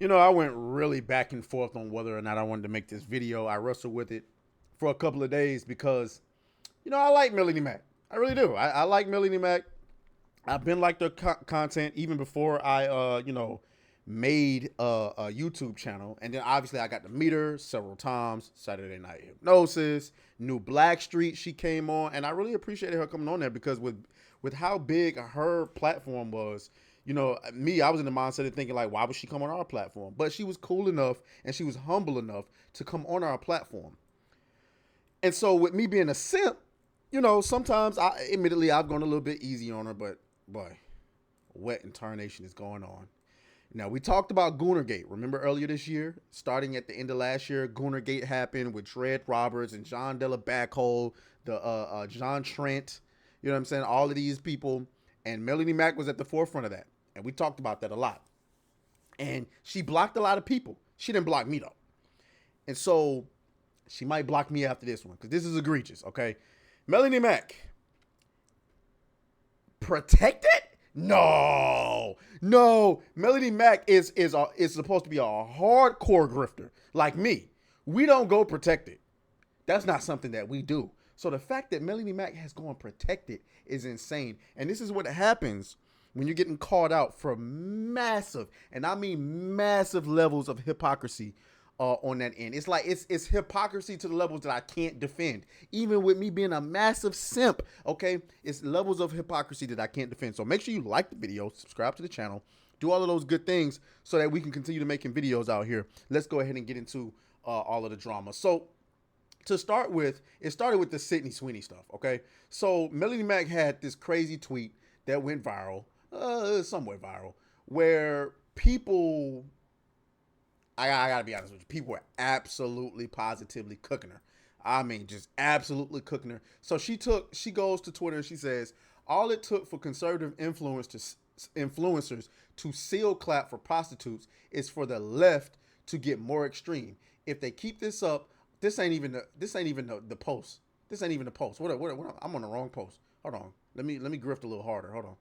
I went really back and forth on whether or not I wanted to make this video. I wrestled with it for a couple of days because, I like Melanie Mac. I really do. I like Melanie Mac. I've been like their content even before I, made a YouTube channel. And then obviously I got to meet her several times. Saturday Night Hypnosis, New Black Street, she came on. And I really appreciated her coming on there because with how big her platform was, I was in the mindset of thinking like, why would she come on our platform? But she was cool enough and she was humble enough to come on our platform. And so with me being a simp, sometimes admittedly I've gone a little bit easy on her, but boy, wet incarnation is going on. Now we talked about Goonergate. Remember earlier this year, starting at the end of last year, Goonergate happened with Tread Roberts and John Della Backhole, the John Trent. You know what I'm saying? All of these people, and Melanie Mac was at the forefront of that, and we talked about that a lot. And she blocked a lot of people. She didn't block me though, and so she might block me after this one because this is egregious. Okay, Melanie Mac protected? No, no. Melanie Mac is supposed to be a hardcore grifter like me. We don't go protected. That's not something that we do. So the fact that Melanie Mac has gone protected is insane. And this is what happens when you're getting called out for massive, and I mean massive levels of hypocrisy on that end. It's like it's hypocrisy to the levels that I can't defend. Even with me being a massive simp, okay? It's levels of hypocrisy that I can't defend. So make sure you like the video, subscribe to the channel, do all of those good things so that we can continue to making videos out here. Let's go ahead and get into all of the drama. So to start with, it started with the Sydney Sweeney stuff, okay? So Melanie Mac had this crazy tweet that went viral, somewhat viral, where people, I gotta be honest with you, people were absolutely positively cooking her. I mean, just absolutely cooking her. So she goes to Twitter and she says, all it took for conservative influencers to seal clap for prostitutes is for the left to get more extreme. If they keep this up, this ain't even the post. This ain't even the post. What, I'm on the wrong post. Hold on. Let me grift a little harder. Hold on.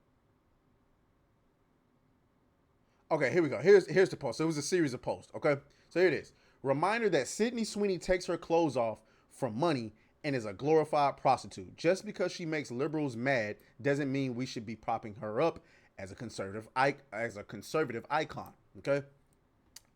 Okay, here we go. Here's the post. So it was a series of posts. Okay, so here it is. Reminder that Sydney Sweeney takes her clothes off for money and is a glorified prostitute. Just because she makes liberals mad doesn't mean we should be propping her up as a conservative icon. Okay.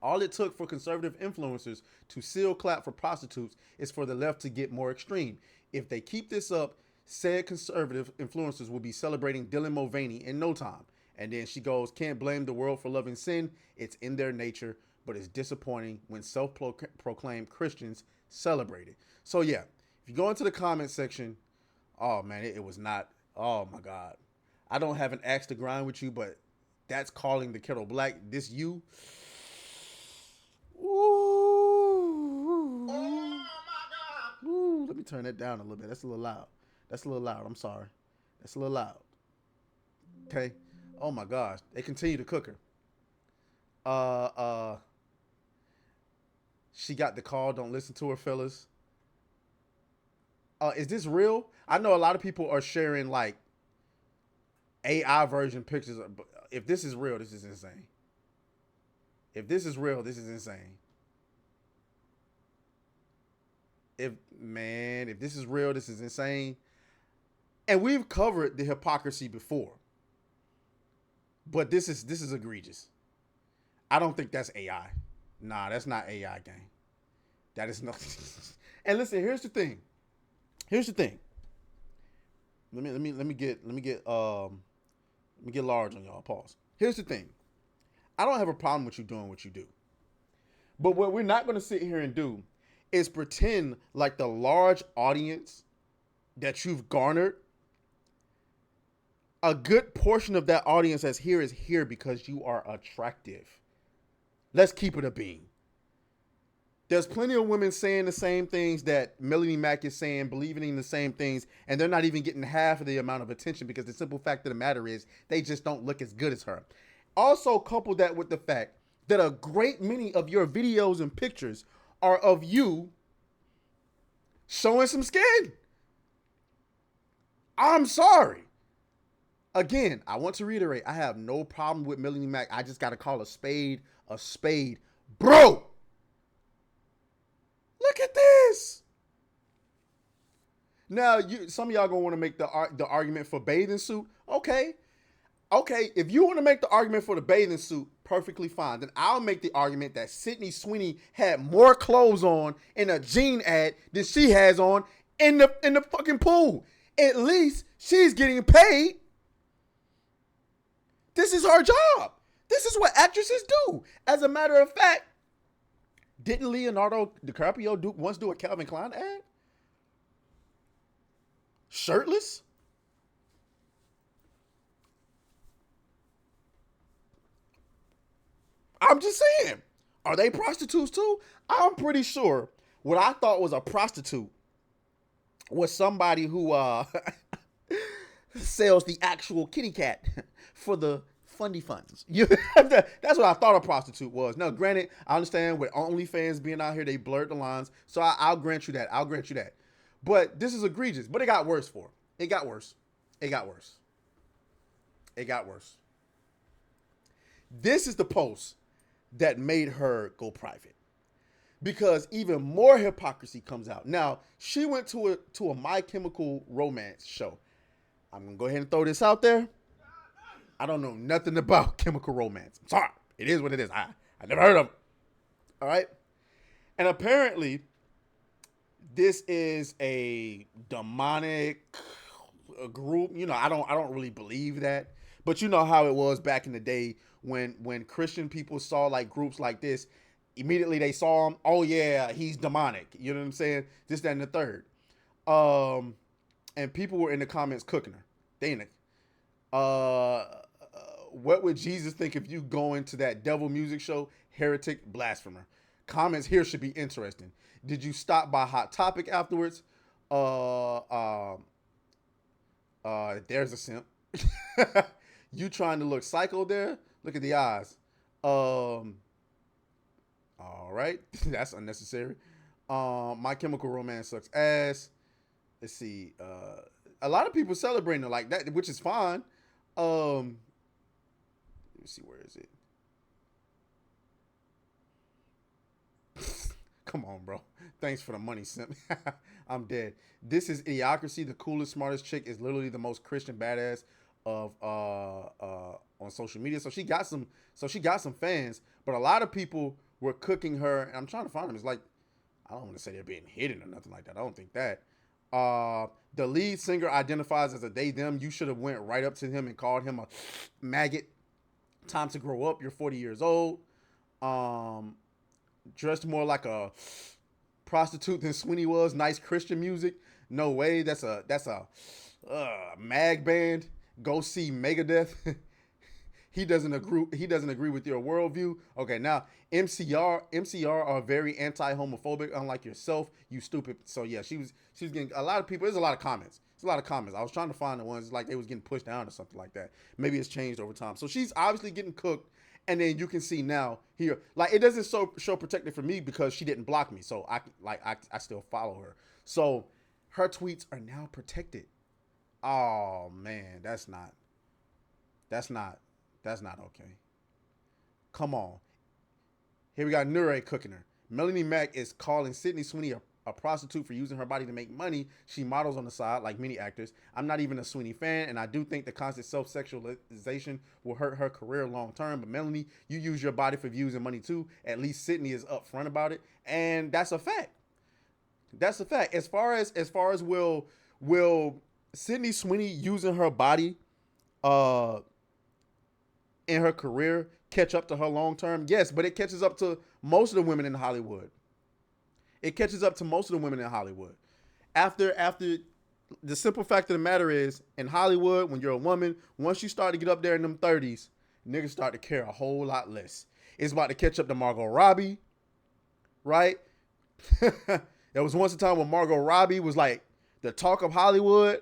All it took for conservative influencers to seal clap for prostitutes is for the left to get more extreme. If they keep this up, said conservative influencers will be celebrating Dylan Mulvaney in no time. And then she goes, can't blame the world for loving sin. It's in their nature, but it's disappointing when self-proclaimed Christians celebrate it. So yeah, if you go into the comment section, oh man, it was not, oh my God. I don't have an axe to grind with you, but that's calling the kettle black. This you. Ooh. Oh my God. Ooh, let me turn that down a little bit. That's a little loud. That's a little loud. I'm sorry. That's a little loud. Okay. Oh my gosh. They continue to cook her. Uh uh she got the call. Don't listen to her, fellas. Is this real? I know a lot of people are sharing like AI version pictures. If this is real, this is insane. If this is real, this is insane. If this is real, this is insane. And we've covered the hypocrisy before. But this is egregious. I don't think that's AI. Nah, that's not AI, gang. That is not. And listen, here's the thing. Here's the thing. Let me get large on y'all. Pause. Here's the thing. I don't have a problem with you doing what you do. But what we're not going to sit here and do is pretend like the large audience that you've garnered, a good portion of that audience that's here is here because you are attractive. Let's keep it a bean. There's plenty of women saying the same things that Melanie Mac is saying, believing in the same things, and they're not even getting half of the amount of attention because the simple fact of the matter is they just don't look as good as her. Also, couple that with the fact that a great many of your videos and pictures are of you showing some skin. I'm sorry. Again, I want to reiterate, I have no problem with Melanie Mac. I just got to call a spade a spade. Bro, look at this. Now, some of y'all gonna want to make the argument for bathing suit. Okay, if you want to make the argument for the bathing suit, perfectly fine. Then I'll make the argument that Sydney Sweeney had more clothes on in a jean ad than she has on in the fucking pool. At least she's getting paid. This is her job. This is what actresses do. As a matter of fact, didn't Leonardo DiCaprio once do a Calvin Klein ad? Shirtless? I'm just saying. Are they prostitutes too? I'm pretty sure what I thought was a prostitute was somebody who sells the actual kitty cat for the fundy funds. That's what I thought a prostitute was. Now, granted, I understand with OnlyFans being out here, they blurred the lines. So I'll grant you that. But this is egregious. But it got worse for her. It got worse. This is the post that made her go private, because even more hypocrisy comes out. Now, she went to a My Chemical Romance show. I'm gonna go ahead and throw this out there. I don't know nothing about Chemical Romance. I'm sorry. It is what it is. I never heard of it. All right. And apparently, this is a demonic group. I don't really believe that. But you know how it was back in the day when Christian people saw like groups like this, immediately they saw him. Oh yeah, he's demonic. You know what I'm saying? This, that, and the third. And people were in the comments cooking her. They in it. What would Jesus think if you go into that devil music show? Heretic, blasphemer. Comments here should be interesting. Did you stop by Hot Topic afterwards? There's a simp. You trying to look psycho there? Look at the eyes. All right. That's unnecessary. My Chemical Romance sucks ass. Let's see. A lot of people celebrating it like that, which is fine. Let me see, where is it? Come on, bro. Thanks for the money, simp. I'm dead. This is Idiocracy. The coolest, smartest chick is literally the most Christian badass of on social media. So she got some fans, but a lot of people were cooking her, and I'm trying to find them. It's like, I don't want to say they're being hidden or nothing like that. I don't think that. The lead singer identifies as a they them. You should have went right up to him and called him a maggot. Time to grow up. You're 40 years old. Dressed more like a prostitute than Sweeney was. Nice Christian music. No way. That's a mag band. Go see Megadeth. He doesn't agree with your worldview. Okay, now MCR are very anti-homophobic, unlike yourself, you stupid. So yeah, she was getting a lot of people. There's a lot of comments. I was trying to find the ones like they was getting pushed down or something like that. Maybe it's changed over time. So she's obviously getting cooked. And then you can see now here, like, it doesn't show protected for me because she didn't block me. So I still follow her. So her tweets are now protected. Oh man, that's not okay. Come on. Here we got Nure cooking her. Melanie Mack is calling Sydney Sweeney a prostitute for using her body to make money. She models on the side like many actors. I'm not even a Sweeney fan, and I do think the constant self-sexualization will hurt her career long term. But Melanie, you use your body for views and money too. At least Sydney is upfront about it, and that's a fact. As far as will Sydney Sweeney using her body in her career catch up to her long term? Yes, but it catches up to most of the women in Hollywood. After the simple fact of the matter is, in Hollywood, when you're a woman, once you start to get up there in them 30s, niggas start to care a whole lot less. It's about to catch up to Margot Robbie, right? There was once a time when Margot Robbie was like the talk of Hollywood.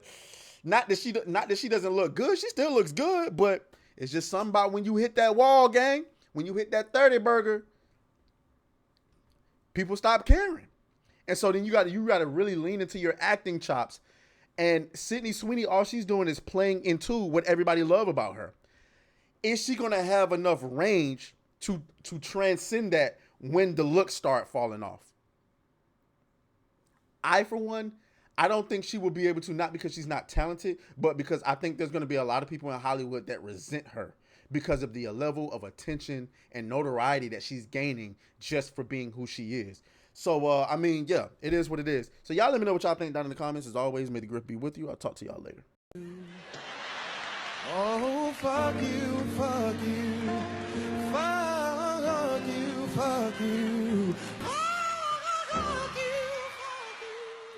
Not that she doesn't look good. She still looks good, but it's just something about when you hit that wall, gang. When you hit that 30 burger, people stop caring. And so then you got to really lean into your acting chops. And Sydney Sweeney, all she's doing is playing into what everybody love about her. Is she going to have enough range to transcend that when the looks start falling off. I, for one, I don't think she will be able to, not because she's not talented, but because I think there's going to be a lot of people in Hollywood that resent her because of the level of attention and notoriety that she's gaining just for being who she is. So, I mean, yeah, it is what it is. So y'all let me know what y'all think down in the comments. As always, may the grip be with you. I'll talk to y'all later. Oh, fuck you, fuck you, fuck you, fuck you.